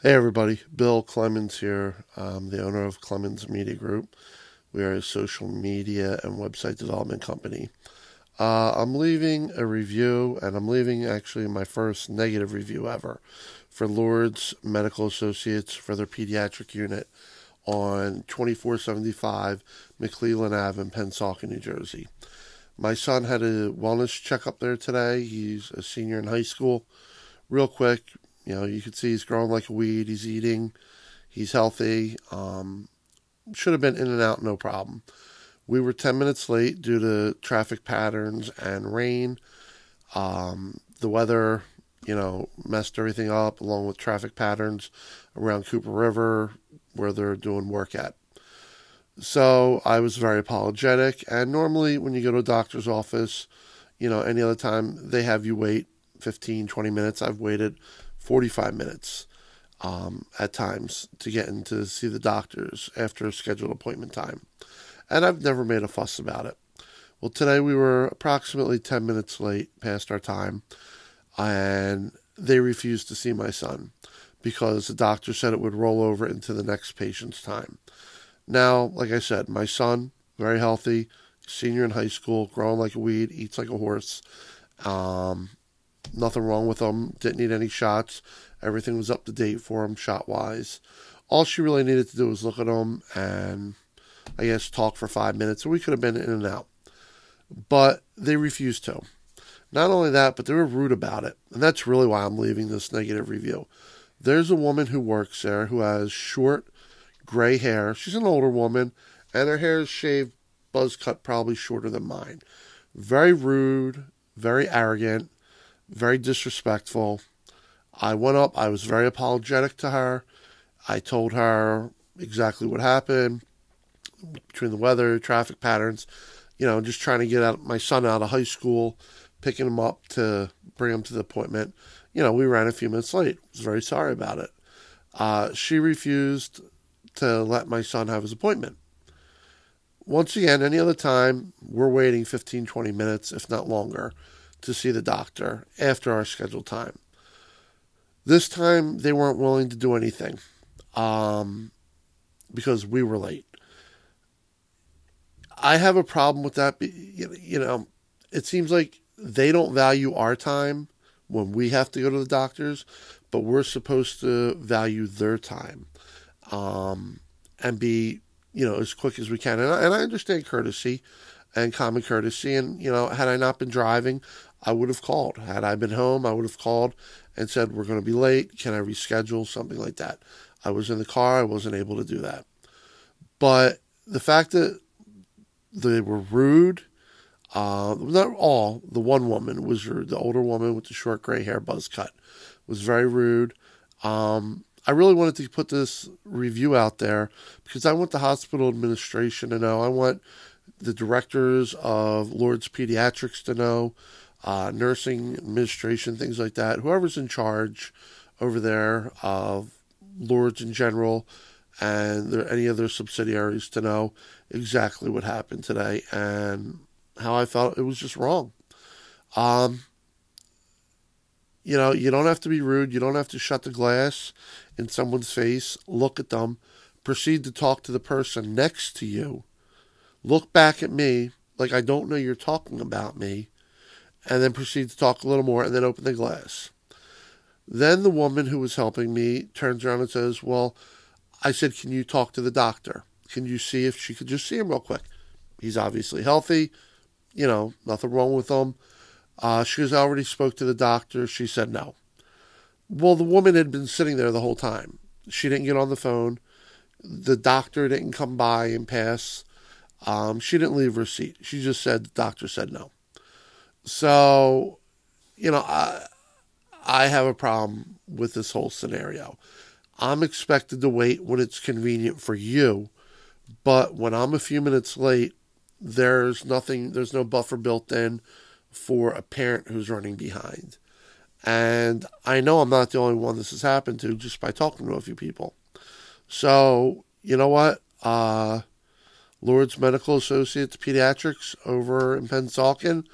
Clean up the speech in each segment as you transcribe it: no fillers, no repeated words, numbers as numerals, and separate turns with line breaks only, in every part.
Hey everybody, Bill Clemens here. I'm the owner of Clemens Media Group. We are a social media and website development company. I'm leaving a review, and I'm leaving actually my first negative review ever for Lourdes Medical Associates for their pediatric unit on 2475 McClellan Ave in Pennsauken, New Jersey. My son had a wellness checkup there today. He's a senior in high school. Real quick, you can see he's growing like a weed. He's eating. He's healthy. Should have been in and out, no problem. We were 10 minutes late due to traffic patterns and rain. The weather, messed everything up along with traffic patterns around Cooper River where they're doing work at. So I was very apologetic. And normally when you go to a doctor's office, any other time they have you wait 15, 20 minutes. I've waited 45 minutes at times to get in to see the doctors after a scheduled appointment time. And I've never made a fuss about it. Well, today we were approximately 10 minutes late past our time, and they refused to see my son because the doctor said it would roll over into the next patient's time. Now, like I said, my son, very healthy, senior in high school, growing like a weed, eats like a horse. Nothing wrong with him. Didn't need any shots. Everything was up to date for him, shot-wise. All she really needed to do was look at him and, I guess, talk for 5 minutes. And we could have been in and out. But they refused to. Not only that, but they were rude about it. And that's really why I'm leaving this negative review. There's a woman who works there who has short, gray hair. She's an older woman, and her hair is shaved, buzz cut, probably shorter than mine. Very rude, very arrogant, very disrespectful. I went up. I was very apologetic to her. I told her exactly what happened between the weather, traffic patterns, just trying to get my son out of high school, picking him up to bring him to the appointment. We ran a few minutes late. I was very sorry about it. She refused to let my son have his appointment. Once again, any other time, we're waiting 15, 20 minutes, if not longer, to see the doctor after our scheduled time. This time, they weren't willing to do anything because we were late. I have a problem with that. It seems like they don't value our time when we have to go to the doctors, but we're supposed to value their time and be, as quick as we can. And I understand courtesy and common courtesy. And, had I not been driving, I would have called. Had I been home, I would have called and said, we're going to be late. Can I reschedule? Something like that. I was in the car. I wasn't able to do that. But the fact that they were rude, not all, the one woman was rude. The older woman with the short gray hair, buzz cut, was very rude. I really wanted to put this review out there because I want the hospital administration to know. I want the directors of Lourdes Pediatrics to know, nursing administration, things like that. Whoever's in charge over there of Lourdes in general and any other subsidiaries to know exactly what happened today and how I felt it was just wrong. You don't have to be rude. You don't have to shut the glass in someone's face. Look at them. Proceed to talk to the person next to you. Look back at me like I don't know you're talking about me. And then proceed to talk a little more and then open the glass. Then the woman who was helping me turns around and says, well, I said, can you talk to the doctor? Can you see if she could just see him real quick? He's obviously healthy. Nothing wrong with him. She has already spoke to the doctor. She said no. Well, the woman had been sitting there the whole time. She didn't get on the phone. The doctor didn't come by and pass. She didn't leave her seat. She just said the doctor said no. So, I have a problem with this whole scenario. I'm expected to wait when it's convenient for you, but when I'm a few minutes late, there's no buffer built in for a parent who's running behind. And I know I'm not the only one this has happened to just by talking to a few people. So, you know what? Lourdes Medical Associates Pediatrics over in Pennsauken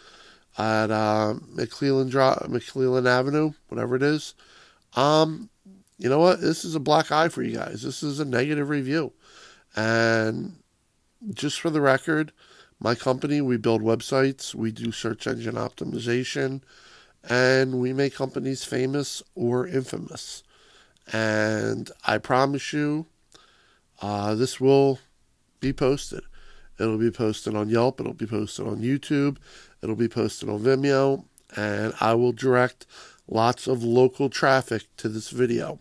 at McClellan Avenue, whatever it is. you know what? This is a black eye for you guys. This is a negative review. And just for the record, my company, we build websites, we do search engine optimization, and we make companies famous or infamous. And I promise you, this will be posted. It'll be posted on Yelp, it'll be posted on YouTube, it'll be posted on Vimeo, and I will direct lots of local traffic to this video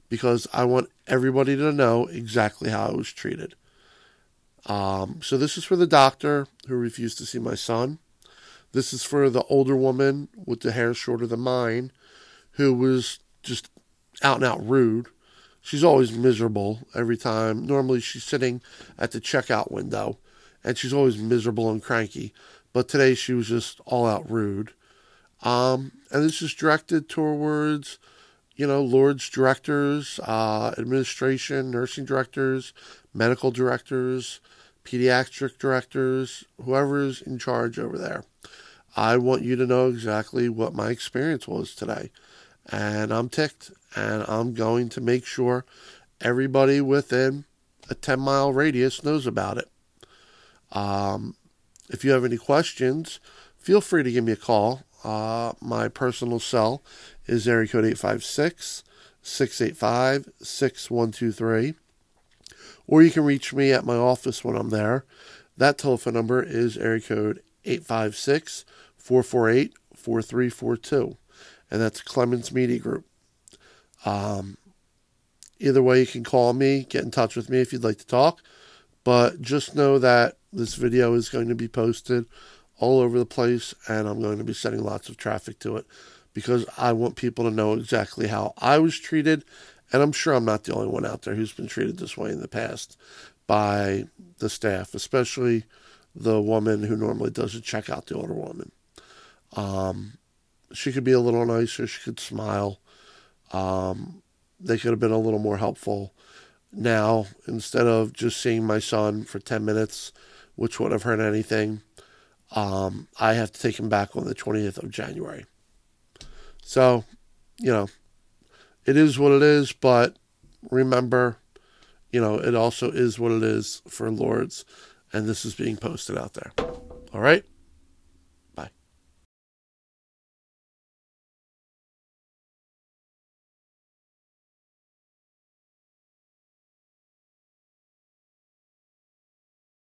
because I want everybody to know exactly how I was treated. So this is for the doctor who refused to see my son. This is for the older woman with the hair shorter than mine who was just out and out rude. She's always miserable every time. Normally she's sitting at the checkout window and she's always miserable and cranky. But today she was just all out rude. And this is directed towards, Lourdes directors, administration, nursing directors, medical directors, pediatric directors, whoever's in charge over there. I want you to know exactly what my experience was today. And I'm ticked, and I'm going to make sure everybody within a 10-mile radius knows about it. If you have any questions, feel free to give me a call. My personal cell is area code 856-685-6123. Or you can reach me at my office when I'm there. That telephone number is area code 856-448-4342. And that's Clemens Media Group. Either way, you can call me, get in touch with me if you'd like to talk. But just know that this video is going to be posted all over the place, and I'm going to be sending lots of traffic to it because I want people to know exactly how I was treated. And I'm sure I'm not the only one out there who's been treated this way in the past by the staff, especially the woman who normally doesn't check out the older woman. She could be a little nicer. She could smile. They could have been a little more helpful. Now, instead of just seeing my son for 10 minutes, which wouldn't have hurt anything, I have to take him back on the 20th of January. So, it is what it is, but remember, it also is what it is for Lourdes, and this is being posted out there. All right?